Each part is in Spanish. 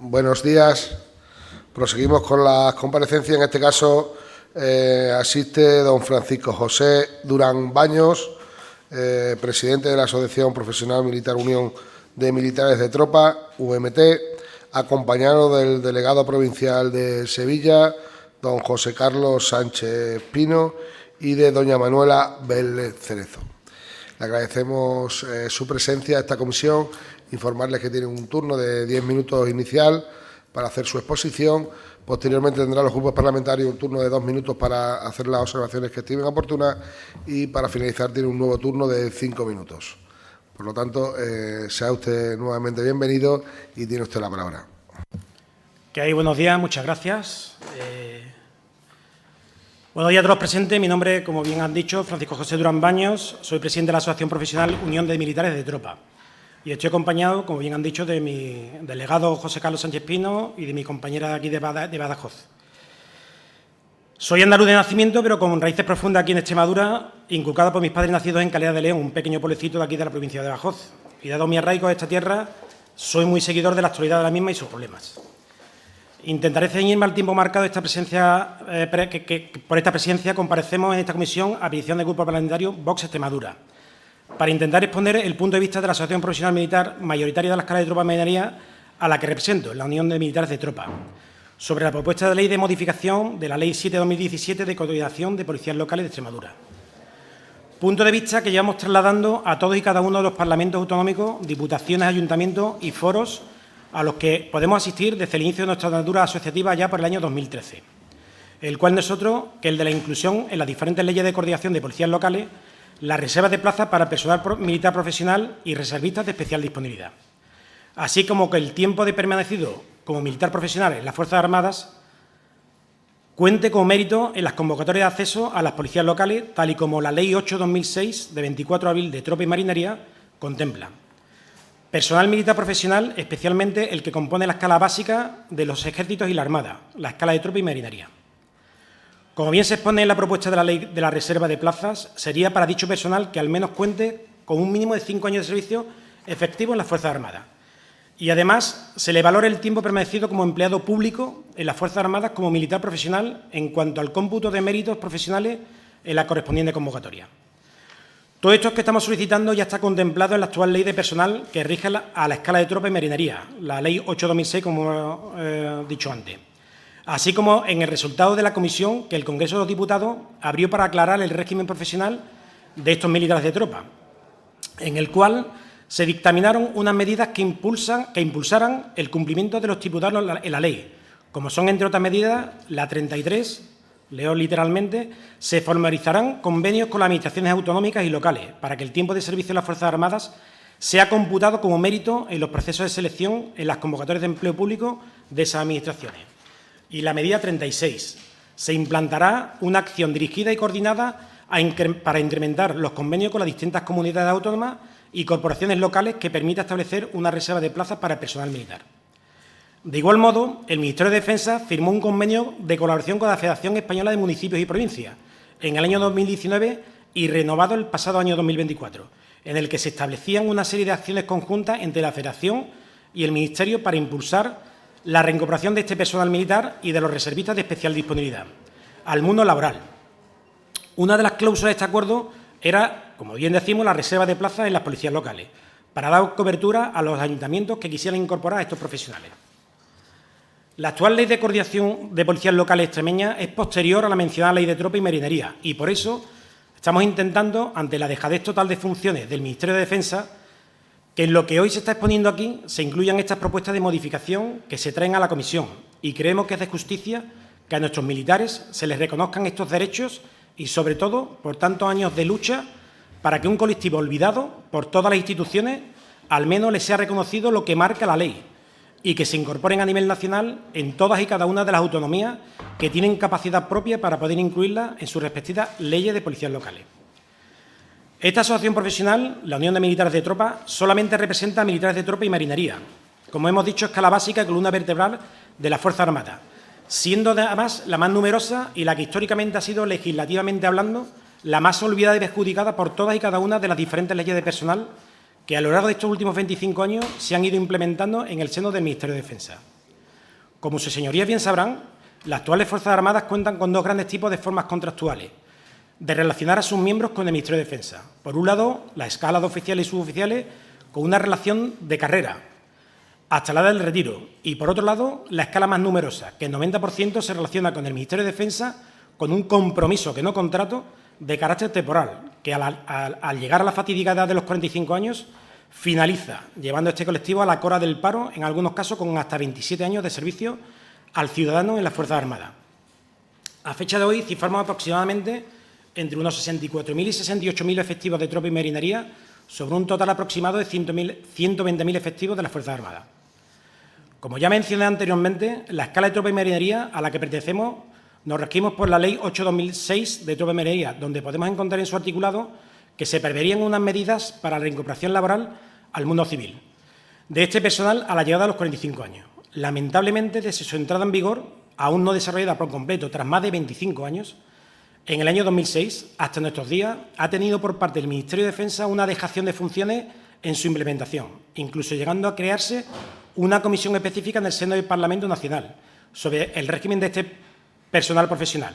Buenos días. Proseguimos con las comparecencias. En este caso asiste don Francisco José Durán Baños, presidente de la Asociación Profesional Militar Unión de Militares de Tropa, UMT, acompañado del delegado provincial de Sevilla, don José Carlos Sánchez Pino, y de doña Manuela Vélez Cerezo. Le agradecemos su presencia a esta comisión, informarles que tienen un turno de 10 minutos inicial para hacer su exposición. Posteriormente tendrán los grupos parlamentarios un turno de 2 minutos para hacer las observaciones que estimen oportunas y para finalizar tiene un nuevo turno de 5 minutos. Por lo tanto, sea usted nuevamente bienvenido y tiene usted la palabra. Que hay buenos días, muchas gracias. Buenos días a todos los presentes. Mi nombre, como bien han dicho, Francisco José Durán Baños. Soy presidente de la Asociación Profesional Unión de Militares de Tropa. Y estoy acompañado, como bien han dicho, de mi delegado José Carlos Sánchez Pino y de mi compañera de aquí de Badajoz. Soy andaluz de nacimiento, pero con raíces profundas aquí en Extremadura, inculcada por mis padres nacidos en Calera de León, un pequeño pueblecito de aquí de la provincia de Badajoz. Y dado mi arraigo a esta tierra, soy muy seguidor de la actualidad de la misma y sus problemas. Intentaré ceñirme al tiempo marcado de esta presencia, por esta presidencia comparecemos en esta comisión a petición del Grupo Parlamentario Vox Extremadura, para intentar exponer el punto de vista de la Asociación Profesional Militar mayoritaria de la escala de tropa marinería a la que represento, la Unión de Militares de Tropa, sobre la propuesta de ley de modificación de la Ley 7/2017 de coordinación de policías locales de Extremadura. Punto de vista que llevamos trasladando a todos y cada uno de los parlamentos autonómicos, diputaciones, ayuntamientos y foros a los que podemos asistir desde el inicio de nuestra andadura asociativa ya por el año 2013, el cual no es otro que el de la inclusión en las diferentes leyes de coordinación de policías locales, las reservas de plazas para personal militar profesional y reservistas de especial disponibilidad, así como que el tiempo de permanecido como militar profesional en las Fuerzas Armadas cuente como mérito en las convocatorias de acceso a las policías locales, tal y como la Ley 8/2006 de 24 de abril de Tropa y Marinería contempla. Personal militar profesional, especialmente el que compone la escala básica de los ejércitos y la Armada, la escala de Tropa y Marinería. Como bien se expone en la propuesta de la Ley de la Reserva de Plazas, sería para dicho personal que al menos cuente con un mínimo de 5 años de servicio efectivo en las Fuerzas Armadas. Y además se le valore el tiempo permanecido como empleado público en las Fuerzas Armadas como militar profesional en cuanto al cómputo de méritos profesionales en la correspondiente convocatoria. Todo esto que estamos solicitando ya está contemplado en la actual ley de personal que rige a la escala de tropa y marinería, la Ley 8/2006, como he dicho antes, así como en el resultado de la comisión que el Congreso de los Diputados abrió para aclarar el régimen profesional de estos militares de tropa, en el cual se dictaminaron unas medidas que impulsaran el cumplimiento de los estipulados en la ley, como son, entre otras medidas, la 33, leo literalmente, se formalizarán convenios con las administraciones autonómicas y locales para que el tiempo de servicio en las Fuerzas Armadas sea computado como mérito en los procesos de selección en las convocatorias de empleo público de esas administraciones. Y la medida 36, se implantará una acción dirigida y coordinada para incrementar los convenios con las distintas comunidades autónomas y corporaciones locales que permita establecer una reserva de plazas para el personal militar. De igual modo, el Ministerio de Defensa firmó un convenio de colaboración con la Federación Española de Municipios y Provincias en el año 2019 y renovado el pasado año 2024, en el que se establecían una serie de acciones conjuntas entre la Federación y el Ministerio para impulsar la reincorporación de este personal militar y de los reservistas de especial disponibilidad al mundo laboral. Una de las cláusulas de este acuerdo era, como bien decimos, la reserva de plazas en las policías locales, para dar cobertura a los ayuntamientos que quisieran incorporar a estos profesionales. La actual Ley de Coordinación de Policías Locales extremeñas es posterior a la mencionada Ley de Tropa y Marinería y, por eso, estamos intentando, ante la dejadez total de funciones del Ministerio de Defensa, que en lo que hoy se está exponiendo aquí se incluyan estas propuestas de modificación que se traen a la comisión, y creemos que es de justicia que a nuestros militares se les reconozcan estos derechos y, sobre todo, por tantos años de lucha para que un colectivo olvidado por todas las instituciones al menos les sea reconocido lo que marca la ley y que se incorporen a nivel nacional en todas y cada una de las autonomías que tienen capacidad propia para poder incluirlas en sus respectivas leyes de policías locales. Esta asociación profesional, la Unión de Militares de Tropa, solamente representa a militares de tropa y marinería, como hemos dicho, escala básica y columna vertebral de las Fuerzas Armadas, siendo además la más numerosa y la que históricamente ha sido, legislativamente hablando, la más olvidada y perjudicada por todas y cada una de las diferentes leyes de personal que a lo largo de estos últimos 25 años se han ido implementando en el seno del Ministerio de Defensa. Como sus señorías bien sabrán, las actuales Fuerzas Armadas cuentan con dos grandes tipos de formas contractuales de relacionar a sus miembros con el Ministerio de Defensa. Por un lado, la escala de oficiales y suboficiales con una relación de carrera hasta la del retiro, y por otro lado, la escala más numerosa, que el 90% se relaciona con el Ministerio de Defensa con un compromiso, que no contrato, de carácter temporal, que al llegar a la fatídica edad de los 45 años finaliza llevando a este colectivo a la cora del paro, en algunos casos con hasta 27 años de servicio al ciudadano en las Fuerzas Armadas. A fecha de hoy ciframos aproximadamente entre unos 64.000 y 68.000 efectivos de tropa y marinería sobre un total aproximado de 120.000 efectivos de las Fuerzas Armadas. Como ya mencioné anteriormente, la escala de tropa y marinería a la que pertenecemos nos regimos por la Ley 8/2006 de tropa y marinería, donde podemos encontrar en su articulado que se preverían unas medidas para la reincorporación laboral al mundo civil de este personal a la llegada de los 45 años. Lamentablemente, desde su entrada en vigor, aún no desarrollada por completo tras más de 25 años, en el año 2006, hasta nuestros días, ha tenido por parte del Ministerio de Defensa una dejación de funciones en su implementación, incluso llegando a crearse una comisión específica en el seno del Parlamento Nacional sobre el régimen de este personal profesional,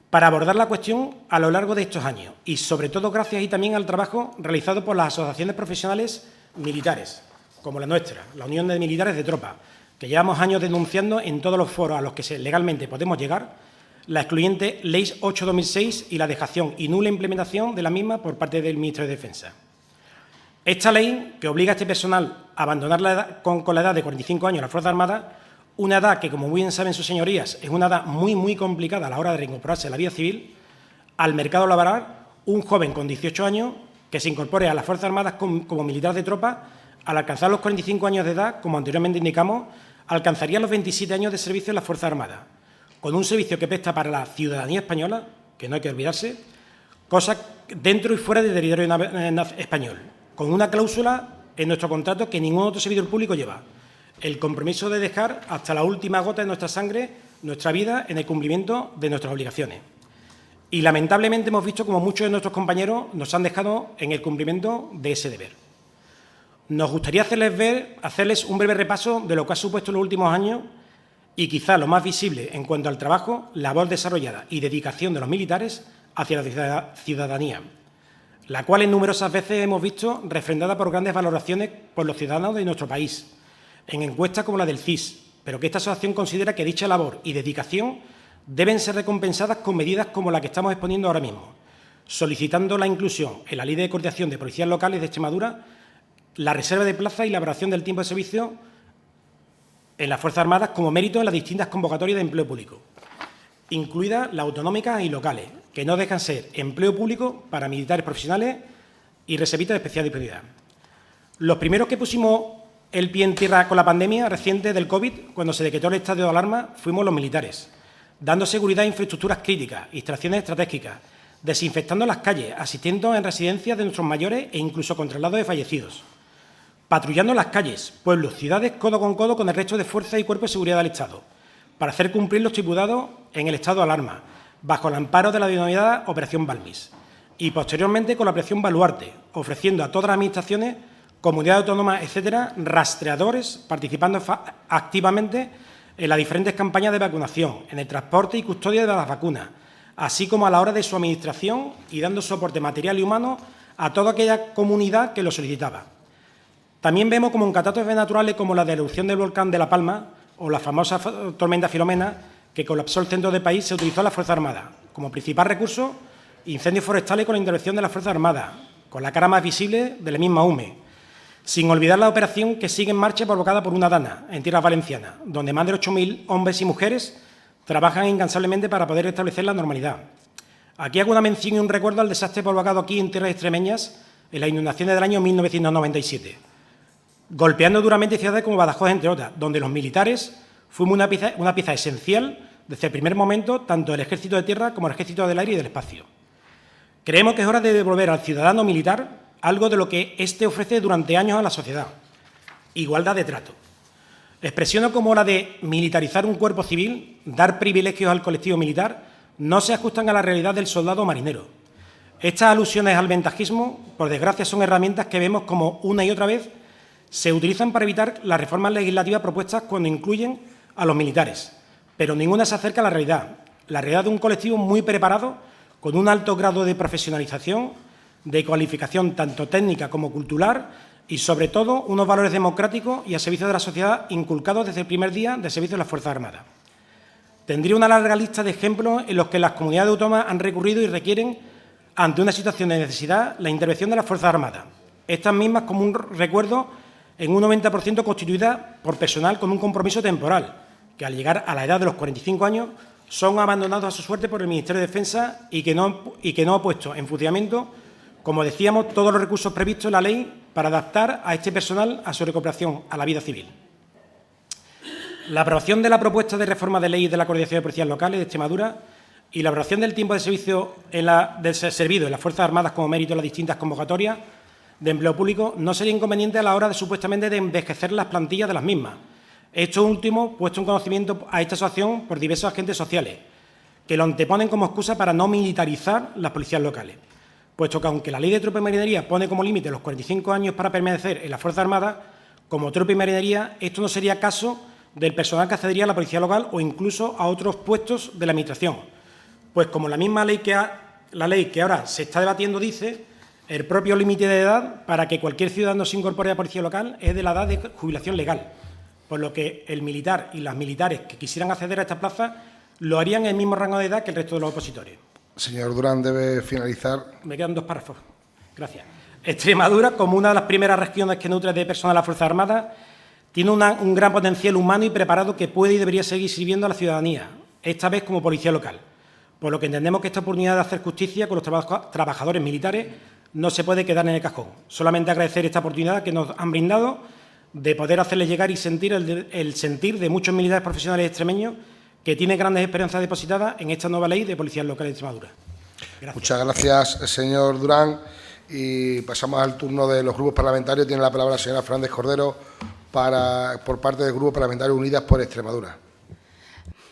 para abordar la cuestión a lo largo de estos años y, sobre todo, gracias y también al trabajo realizado por las asociaciones profesionales militares, como la nuestra, la Unión de Militares de Tropa, que llevamos años denunciando en todos los foros a los que legalmente podemos llegar la excluyente Ley 8/2006 y la dejación y nula implementación de la misma por parte del Ministerio de Defensa. Esta ley, que obliga a este personal a abandonar la edad, con la edad de 45 años las Fuerzas Armadas, una edad que, como bien saben sus señorías, es una edad muy complicada a la hora de reincorporarse a la vida civil, al mercado laboral, un joven con 18 años que se incorpore a las Fuerzas Armadas como militar de tropa, al alcanzar los 45 años de edad, como anteriormente indicamos, alcanzaría los 27 años de servicio en las Fuerzas Armadas, con un servicio que presta para la ciudadanía española, que no hay que olvidarse, cosas dentro y fuera del territorio español, con una cláusula en nuestro contrato que ningún otro servidor público lleva: el compromiso de dejar hasta la última gota de nuestra sangre, nuestra vida, en el cumplimiento de nuestras obligaciones. Y, lamentablemente, hemos visto como muchos de nuestros compañeros nos han dejado en el cumplimiento de ese deber. Nos gustaría hacerles un breve repaso de lo que ha supuesto en los últimos años y, quizá lo más visible en cuanto al trabajo, labor desarrollada y dedicación de los militares hacia la ciudadanía, la cual en numerosas veces hemos visto refrendada por grandes valoraciones por los ciudadanos de nuestro país, en encuestas como la del CIS, pero que esta asociación considera que dicha labor y dedicación deben ser recompensadas con medidas como la que estamos exponiendo ahora mismo, solicitando la inclusión en la Ley de Coordinación de Policías Locales de Extremadura, la reserva de plaza y la valoración del tiempo de servicio en las Fuerzas Armadas como mérito en las distintas convocatorias de empleo público, incluidas las autonómicas y locales, que no dejan ser empleo público para militares profesionales y reservistas de especial prioridad. Los primeros que pusimos el pie en tierra con la pandemia reciente del COVID, cuando se decretó el estado de alarma, fuimos los militares, dando seguridad a infraestructuras críticas, instalaciones estratégicas, desinfectando las calles, asistiendo en residencias de nuestros mayores e incluso con traslados de fallecidos, patrullando las calles, pueblos, ciudades, codo con el resto de fuerzas y cuerpos de seguridad del Estado, para hacer cumplir los tributados en el estado de alarma, bajo el amparo de la denominada Operación Balmis, y posteriormente con la Operación Baluarte, ofreciendo a todas las administraciones, comunidades autónomas, etcétera, rastreadores, participando activamente en las diferentes campañas de vacunación, en el transporte y custodia de las vacunas, así como a la hora de su administración y dando soporte material y humano a toda aquella comunidad que lo solicitaba. También vemos como en catástrofes naturales como la de erupción del volcán de La Palma o la famosa tormenta Filomena, que colapsó el centro del país, se utilizó a las Fuerzas Armadas como principal recurso, incendios forestales con la intervención de las Fuerzas Armadas, con la cara más visible de la misma UME, sin olvidar la operación que sigue en marcha provocada por una dana en tierras valencianas, donde más de 8.000 hombres y mujeres trabajan incansablemente para poder restablecer la normalidad. Aquí hago una mención y un recuerdo al desastre provocado aquí en tierras extremeñas en las inundaciones del año 1997, golpeando duramente ciudades como Badajoz, entre otras, donde los militares fuimos una pieza esencial desde el primer momento, tanto del Ejército de Tierra como del Ejército del Aire y del Espacio. Creemos que es hora de devolver al ciudadano militar algo de lo que éste ofrece durante años a la sociedad: igualdad de trato. Expresiones como la de militarizar un cuerpo civil, dar privilegios al colectivo militar, no se ajustan a la realidad del soldado marinero. Estas alusiones al ventajismo, por desgracia, son herramientas que vemos como una y otra vez se utilizan para evitar las reformas legislativas propuestas cuando incluyen a los militares, pero ninguna se acerca a la realidad de un colectivo muy preparado, con un alto grado de profesionalización, de cualificación tanto técnica como cultural y, sobre todo, unos valores democráticos y a servicio de la sociedad inculcados desde el primer día de servicio de las Fuerzas Armadas. Tendría una larga lista de ejemplos en los que las comunidades autónomas han recurrido y requieren, ante una situación de necesidad, la intervención de las Fuerzas Armadas. Estas mismas, como un recuerdo, en un 90% constituidas por personal con un compromiso temporal, que al llegar a la edad de los 45 años son abandonados a su suerte por el Ministerio de Defensa y que no ha puesto en funcionamiento, como decíamos, todos los recursos previstos en la ley para adaptar a este personal a su recuperación a la vida civil. La aprobación de la propuesta de reforma de ley de la Coordinación de Policías Locales de Extremadura y la aprobación del tiempo de servicio servido en las Fuerzas Armadas como mérito en las distintas convocatorias de empleo público no sería inconveniente a la hora de supuestamente de envejecer las plantillas de las mismas. Esto último puesto en conocimiento a esta situación por diversos agentes sociales, que lo anteponen como excusa para no militarizar las policías locales, puesto que aunque la Ley de Tropa y Marinería pone como límite los 45 años para permanecer en las Fuerzas Armadas, como Tropa y Marinería, esto no sería caso del personal que accedería a la policía local o incluso a otros puestos de la Administración, pues como la misma ley que ahora se está debatiendo dice, el propio límite de edad para que cualquier ciudadano se incorpore a la policía local es de la edad de jubilación legal, por lo que el militar y las militares que quisieran acceder a esta plaza lo harían en el mismo rango de edad que el resto de los opositores. Señor Durán, debe finalizar. Me quedan 2 párrafos. Gracias. Extremadura, como una de las primeras regiones que nutre de personal a las Fuerzas Armadas, tiene un gran potencial humano y preparado que puede y debería seguir sirviendo a la ciudadanía, esta vez como policía local. Por lo que entendemos que esta oportunidad de hacer justicia con los trabajadores militares no se puede quedar en el cajón. Solamente agradecer esta oportunidad que nos han brindado de poder hacerles llegar y sentir el sentir de muchos militares profesionales extremeños que tienen grandes esperanzas depositadas en esta nueva ley de policías locales de Extremadura. Gracias. Muchas gracias, señor Durán. Y pasamos al turno de los grupos parlamentarios. Tiene la palabra la señora Fernández Cordero por parte del Grupo Parlamentario Unidas por Extremadura.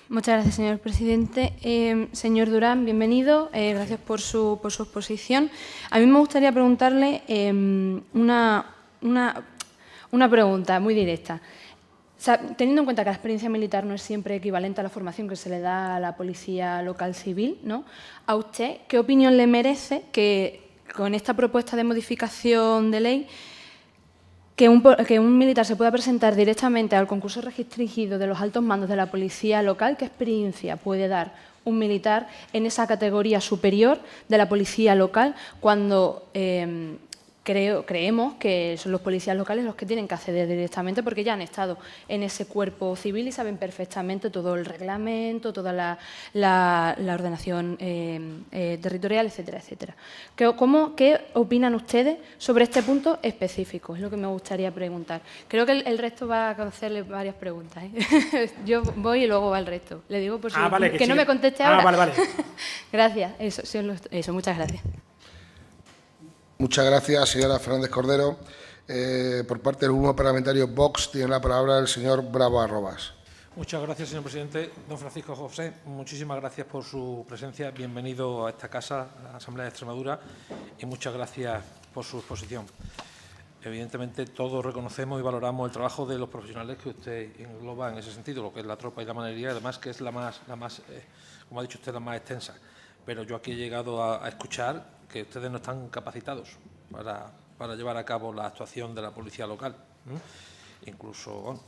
Muchas gracias, señor presidente. Señor Durán, bienvenido. Gracias por su exposición. A mí me gustaría preguntarle una pregunta muy directa. O sea, teniendo en cuenta que la experiencia militar no es siempre equivalente a la formación que se le da a la policía local civil, ¿no? ¿A usted qué opinión le merece que con esta propuesta de modificación de ley que un militar se pueda presentar directamente al concurso restringido de los altos mandos de la policía local? ¿Qué experiencia puede dar un militar en esa categoría superior de la policía local cuando creemos que son los policías locales los que tienen que acceder directamente porque ya han estado en ese cuerpo civil y saben perfectamente todo el reglamento, toda la ordenación territorial, etcétera, etcétera? ¿Qué opinan ustedes sobre este punto específico? Es lo que me gustaría preguntar. Creo que el resto va a hacerle varias preguntas, ¿eh? Yo voy y luego va el resto. Le digo por si vale, que no me conteste ahora. Vale. Gracias. Eso, muchas gracias. Muchas gracias, señora Fernández Cordero. Por parte del Grupo Parlamentario Vox tiene la palabra el señor Bravo Arrobas. Muchas gracias, señor presidente. Don Francisco José, muchísimas gracias por su presencia. Bienvenido a esta casa, a la Asamblea de Extremadura, y muchas gracias por su exposición. Evidentemente, todos reconocemos y valoramos el trabajo de los profesionales que usted engloba en ese sentido, lo que es la tropa y la marinería, además que es la más como ha dicho usted, la más extensa. Pero yo aquí he llegado a escuchar que ustedes no están capacitados para llevar a cabo la actuación de la policía local. Incluso, bueno,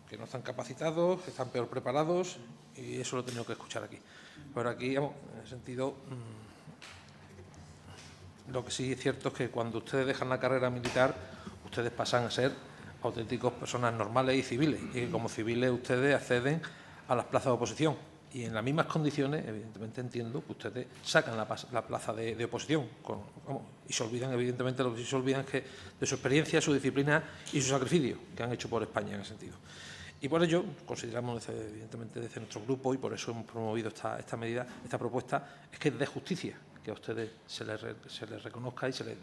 que no están capacitados, que están peor preparados, y eso lo he tenido que escuchar aquí. Pero aquí, en ese sentido, lo que sí es cierto es que cuando ustedes dejan la carrera militar, ustedes pasan a ser auténticos personas normales y civiles, y que como civiles ustedes acceden a las plazas de oposición. Y en las mismas condiciones, evidentemente entiendo que ustedes sacan la plaza de oposición y se olvidan, evidentemente, lo que sí se olvidan es que de su experiencia, su disciplina y su sacrificio que han hecho por España en ese sentido. Y por ello consideramos, evidentemente, desde nuestro grupo, y por eso hemos promovido esta medida, esta propuesta, es que es de justicia que a ustedes se les reconozca y se les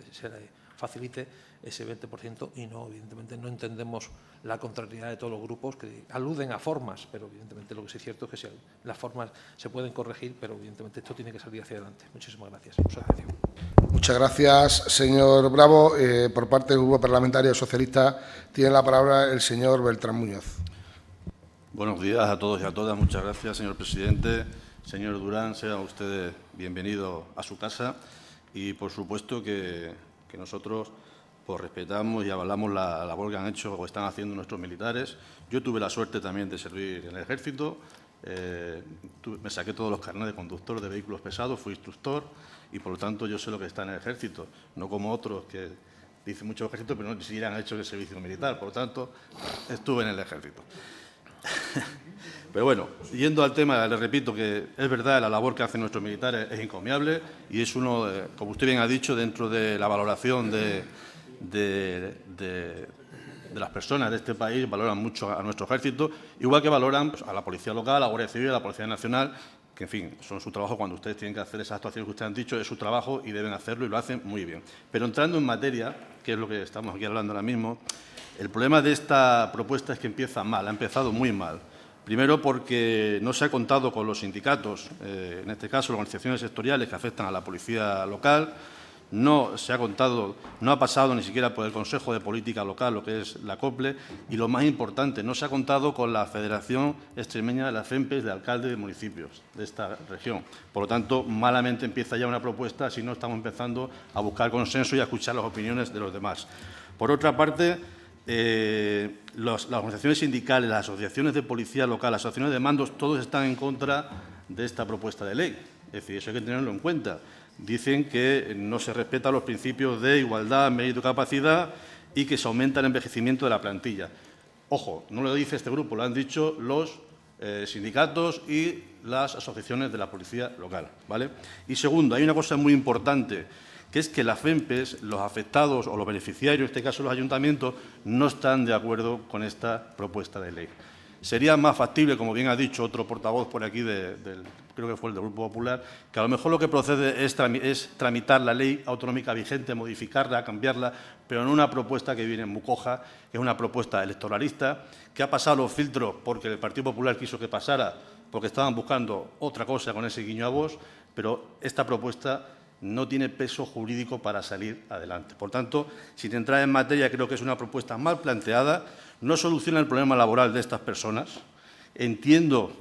facilite ese 20%, y no, evidentemente, no entendemos la contrariedad de todos los grupos que aluden a formas, pero evidentemente lo que sí es cierto es que las formas se pueden corregir, pero evidentemente esto tiene que salir hacia adelante. Muchísimas gracias por su atención. Muchas gracias, señor Bravo. Por parte del Grupo Parlamentario Socialista tiene la palabra el señor Beltrán Muñoz. Buenos días a todos y a todas. Muchas gracias, señor presidente. Señor Durán, sea usted bienvenido a su casa y, por supuesto, que nosotros pues, respetamos y avalamos la labor que han hecho o están haciendo nuestros militares. Yo tuve la suerte también de servir en el Ejército. Me saqué todos los carnets de conductor de vehículos pesados, fui instructor y, por lo tanto, yo sé lo que está en el Ejército, no como otros que dicen mucho Ejército, pero no ni siquiera han hecho el servicio militar. Por lo tanto, estuve en el Ejército. Pero bueno, yendo al tema, le repito que es verdad, la labor que hacen nuestros militares es encomiable y es uno, como usted bien ha dicho, dentro de la valoración de las personas de este país, valoran mucho a nuestro ejército, igual que valoran pues, a la Policía Local, a la Guardia Civil, a la Policía Nacional, que, en fin, son su trabajo. Cuando ustedes tienen que hacer esas actuaciones que ustedes han dicho, es su trabajo y deben hacerlo y lo hacen muy bien. Pero entrando en materia, que es lo que estamos aquí hablando ahora mismo, el problema de esta propuesta es que empieza mal, ha empezado muy mal. Primero, porque no se ha contado con los sindicatos, en este caso las organizaciones sectoriales que afectan a la policía local. No se ha contado, no ha pasado ni siquiera por el Consejo de Política Local, lo que es la COPLE, y lo más importante, no se ha contado con la Federación Extremeña de las FEMPES de alcaldes de municipios de esta región. Por lo tanto, malamente empieza ya una propuesta si no estamos empezando a buscar consenso y a escuchar las opiniones de los demás. Por otra parte, las organizaciones sindicales, las asociaciones de policía local, las asociaciones de mandos, todos están en contra de esta propuesta de ley. Es decir, eso hay que tenerlo en cuenta. Dicen que no se respetan los principios de igualdad, mérito y capacidad y que se aumenta el envejecimiento de la plantilla. Ojo, no lo dice este grupo, lo han dicho los sindicatos y las asociaciones de la policía local, ¿vale? Y segundo, hay una cosa muy importante, que es que las FEMPES, los afectados o los beneficiarios, en este caso los ayuntamientos, no están de acuerdo con esta propuesta de ley. Sería más factible, como bien ha dicho otro portavoz por aquí, creo que fue el del Grupo Popular, que a lo mejor lo que procede es tramitar la ley autonómica vigente, modificarla, cambiarla, pero no una propuesta que viene muy coja, que es una propuesta electoralista, que ha pasado los filtros porque el Partido Popular quiso que pasara, porque estaban buscando otra cosa con ese guiño a Vox, pero esta propuesta no tiene peso jurídico para salir adelante. Por tanto, sin entrar en materia, creo que es una propuesta mal planteada, no soluciona el problema laboral de estas personas. Entiendo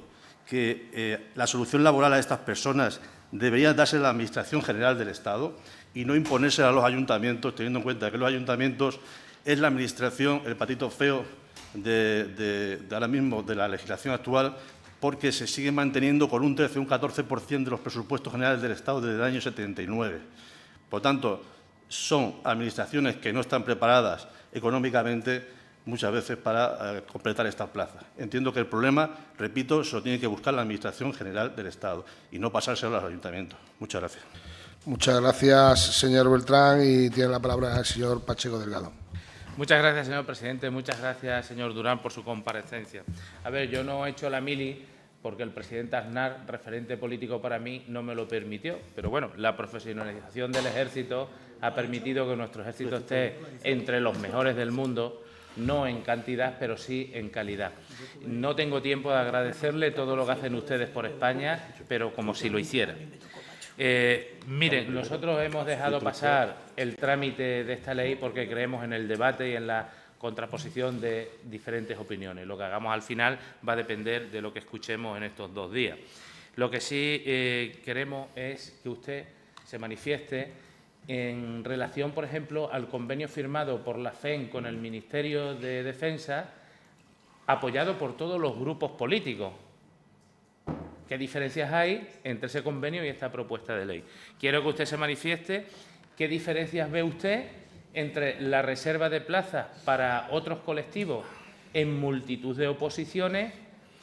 que la solución laboral a estas personas debería darse a la Administración General del Estado y no imponerse a los ayuntamientos, teniendo en cuenta que los ayuntamientos es la administración, el patito feo de ahora mismo de la legislación actual, porque se sigue manteniendo con un 13 o un 14% de los presupuestos generales del Estado desde el año 79. Por tanto, son administraciones que no están preparadas económicamente muchas veces para completar estas plazas. Entiendo que el problema, repito, se lo tiene que buscar la Administración General del Estado y no pasárselo a los ayuntamientos. Muchas gracias. Muchas gracias, señor Beltrán, y tiene la palabra el señor Pacheco Delgado. Muchas gracias, señor presidente. Muchas gracias, señor Durán, por su comparecencia. A ver, yo no he hecho la mili porque el presidente Aznar, referente político para mí, no me lo permitió. Pero bueno, la profesionalización del Ejército ha permitido que nuestro Ejército esté entre los mejores del mundo, no en cantidad, pero sí en calidad. No tengo tiempo de agradecerle todo lo que hacen ustedes por España, pero como si lo hicieran. Miren, nosotros hemos dejado pasar el trámite de esta ley porque creemos en el debate y en la contraposición de diferentes opiniones. Lo que hagamos al final va a depender de lo que escuchemos en estos 2 días. Lo que sí queremos es que usted se manifieste en relación, por ejemplo, al convenio firmado por la FEN con el Ministerio de Defensa, apoyado por todos los grupos políticos. ¿Qué diferencias hay entre ese convenio y esta propuesta de ley? Quiero que usted se manifieste qué diferencias ve usted entre la reserva de plazas para otros colectivos en multitud de oposiciones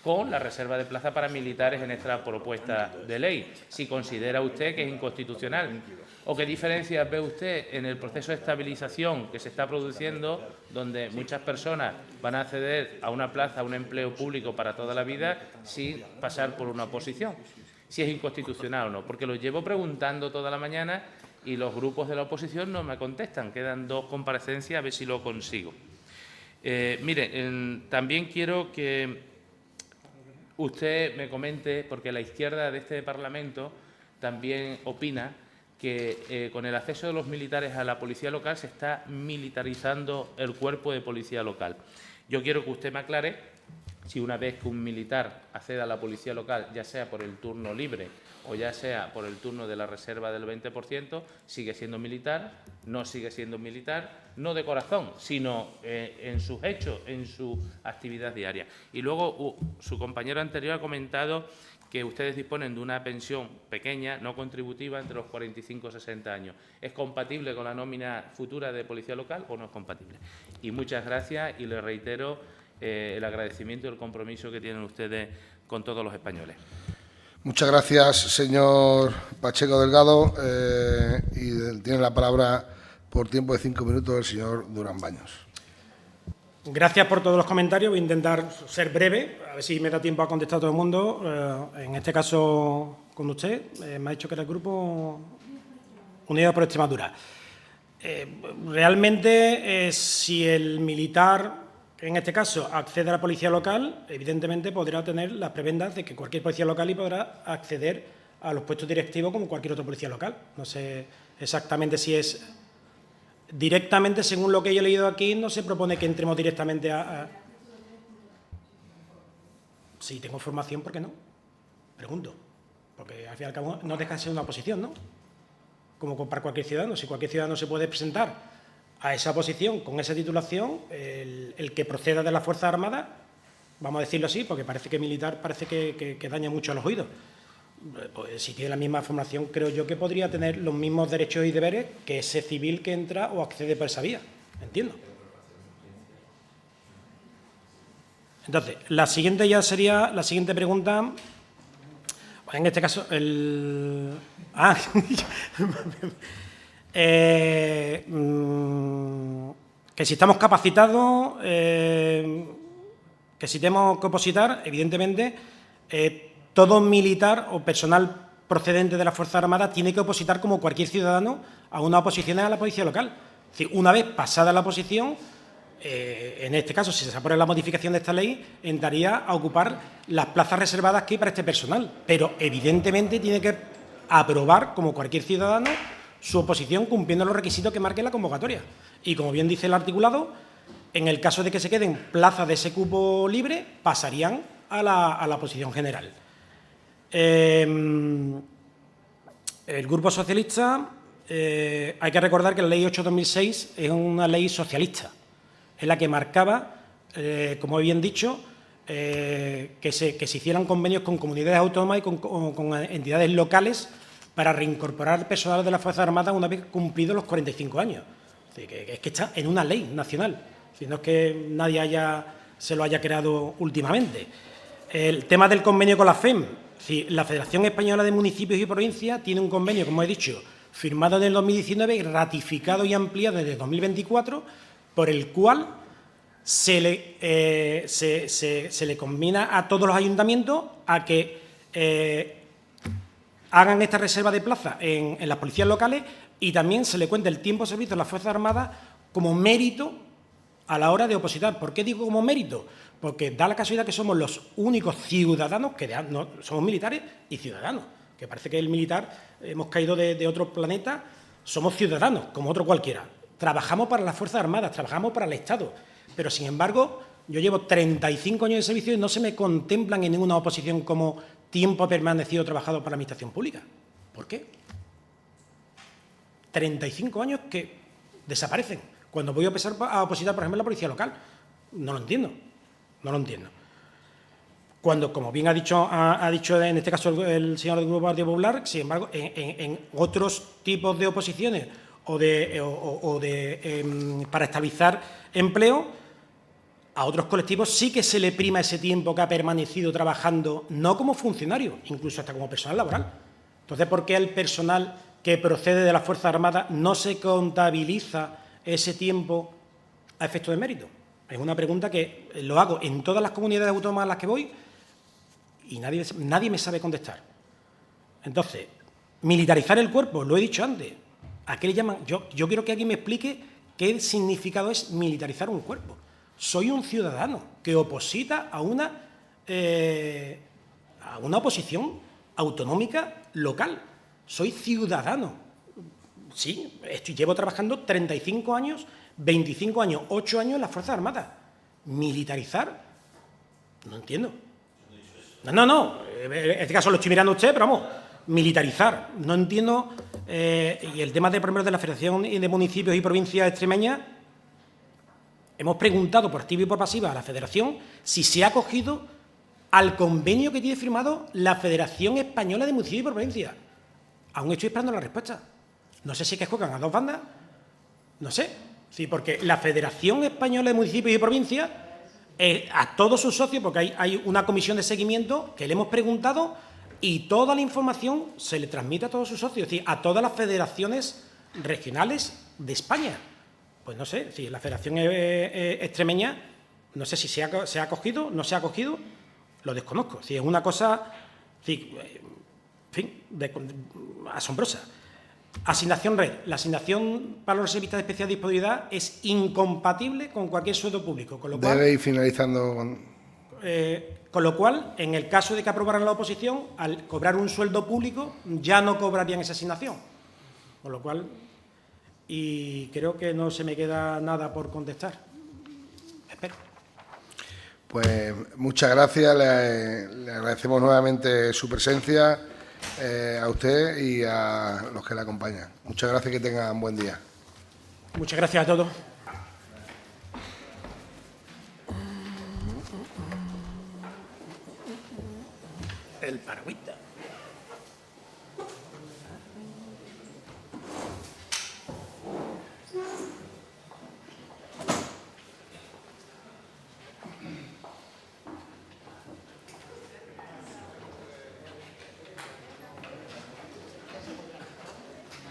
con la reserva de plaza para militares en esta propuesta de ley, si considera usted que es inconstitucional. ¿O qué diferencias ve usted en el proceso de estabilización que se está produciendo, donde muchas personas van a acceder a una plaza, a un empleo público para toda la vida, sin pasar por una oposición? Si es inconstitucional o no, porque lo llevo preguntando toda la mañana y los grupos de la oposición no me contestan. Quedan 2 comparecencias, a ver si lo consigo. Mire, también quiero que usted me comente, porque la izquierda de este Parlamento también opina que con el acceso de los militares a la policía local se está militarizando el cuerpo de policía local. Yo quiero que usted me aclare si una vez que un militar accede a la policía local, ya sea por el turno libre o ya sea por el turno de la reserva del 20%, sigue siendo militar, no sigue siendo militar, no de corazón, sino en sus hechos, en su actividad diaria. Y luego su compañero anterior ha comentado que ustedes disponen de una pensión pequeña, no contributiva, entre los 45 y 60 años. ¿Es compatible con la nómina futura de policía local o no es compatible? Y muchas gracias y les reitero el agradecimiento y el compromiso que tienen ustedes con todos los españoles. Muchas gracias, señor Pacheco Delgado. Y tiene la palabra por tiempo de 5 minutos el señor Durán Baños. Gracias por todos los comentarios. Voy a intentar ser breve, a ver si me da tiempo a contestar a todo el mundo. En este caso, con usted, me ha dicho que era el Grupo Unidos por Extremadura. Realmente, si el militar, en este caso, accede a la policía local, evidentemente podrá tener las prebendas de que cualquier policía local y podrá acceder a los puestos directivos como cualquier otro policía local. No sé exactamente si es directamente, según lo que yo he leído aquí, no se propone que entremos directamente a... Si tengo formación, ¿por qué no? Pregunto. Porque al fin y al cabo no deja de ser una oposición, ¿no? Como para cualquier ciudadano. Si cualquier ciudadano se puede presentar a esa posición con esa titulación, el que proceda de las Fuerzas Armadas, vamos a decirlo así, porque parece que militar parece que daña mucho a los oídos. Pues si tiene la misma formación, creo yo que podría tener los mismos derechos y deberes que ese civil que entra o accede por esa vía. ¿Entiendo? Entonces, la siguiente ya sería, la siguiente pregunta, pues en este caso, que si estamos capacitados, que si tenemos que opositar, evidentemente, todo militar o personal procedente de las Fuerzas Armadas tiene que opositar como cualquier ciudadano a una oposición a la policía local. Es decir, una vez pasada la oposición, en este caso, si se aprueba la modificación de esta ley, entraría a ocupar las plazas reservadas que hay para este personal. Pero, evidentemente, tiene que aprobar, como cualquier ciudadano, su oposición cumpliendo los requisitos que marque la convocatoria. Y, como bien dice el articulado, en el caso de que se queden plazas de ese cupo libre, pasarían a la oposición general. El Grupo Socialista, hay que recordar que la Ley 8/2006 es una ley socialista, es la que marcaba, como he bien dicho, que se hicieran convenios con comunidades autónomas y con entidades locales para reincorporar personal de las Fuerzas Armadas una vez cumplidos los 45 años. Es que está en una ley nacional, si no es que nadie se lo haya creado últimamente. El tema del convenio con la FEM, la Federación Española de Municipios y Provincias tiene un convenio, como he dicho, firmado en el 2019 y ratificado y ampliado desde 2024, por el cual se le combina a todos los ayuntamientos a que hagan esta reserva de plaza en las policías locales y también se le cuenta el tiempo de servicio a las Fuerzas Armadas como mérito a la hora de opositar. ¿Por qué digo como mérito? Porque da la casualidad que somos los únicos ciudadanos, que no, somos militares y ciudadanos, que parece que el militar hemos caído de otro planeta, somos ciudadanos, como otro cualquiera. Trabajamos para las Fuerzas Armadas, trabajamos para el Estado, pero sin embargo yo llevo 35 años de servicio y no se me contemplan en ninguna oposición como tiempo permanecido trabajado para la Administración Pública. ¿Por qué? 35 años que desaparecen. Cuando voy a empezar a opositar, por ejemplo, a la policía local, no lo entiendo. No lo entiendo. Cuando, como bien ha dicho en este caso el señor del Grupo Partido Popular, sin embargo, en otros tipos de oposiciones para estabilizar empleo, a otros colectivos sí que se le prima ese tiempo que ha permanecido trabajando, no como funcionario, incluso hasta como personal laboral. Entonces, ¿por qué el personal que procede de las Fuerzas Armadas no se contabiliza ese tiempo a efecto de mérito? Es una pregunta que lo hago en todas las comunidades autónomas a las que voy y nadie me sabe contestar. Entonces, militarizar el cuerpo, lo he dicho antes. ¿A qué le llaman? Yo quiero que alguien me explique qué significado es militarizar un cuerpo. Soy un ciudadano que oposita a una oposición autonómica local. Soy ciudadano. Sí, llevo trabajando 35 años, 25 años, 8 años en las Fuerzas Armadas. Militarizar. No entiendo. No. En este caso lo estoy mirando a usted, pero vamos, militarizar. No entiendo. Y el tema de, por ejemplo, de la Federación de Municipios y Provincias Extremeñas, hemos preguntado por activa y por pasiva a la Federación si se ha acogido al convenio que tiene firmado la Federación Española de Municipios y Provincias. Aún estoy esperando la respuesta. No sé si es que juegan a dos bandas, no sé. Sí, porque la Federación Española de Municipios y Provincias, a todos sus socios, porque hay una comisión de seguimiento que le hemos preguntado y toda la información se le transmite a todos sus socios, es decir, a todas las federaciones regionales de España. Pues no sé, si la Federación Extremeña, no sé si se ha acogido, no se ha acogido, lo desconozco. Si es una cosa, asombrosa. Asignación red. La asignación para los reservistas de especial disponibilidad es incompatible con cualquier sueldo público. Con lo cual, debe ir finalizando. Con lo cual, en el caso de que aprobaran la oposición, al cobrar un sueldo público, ya no cobrarían esa asignación. Con lo cual, y creo que no se me queda nada por contestar. Espero. Pues muchas gracias, le agradecemos nuevamente su presencia a usted y a los que le acompañan. Muchas gracias y que tengan buen día. Muchas gracias a todos. El paragüita.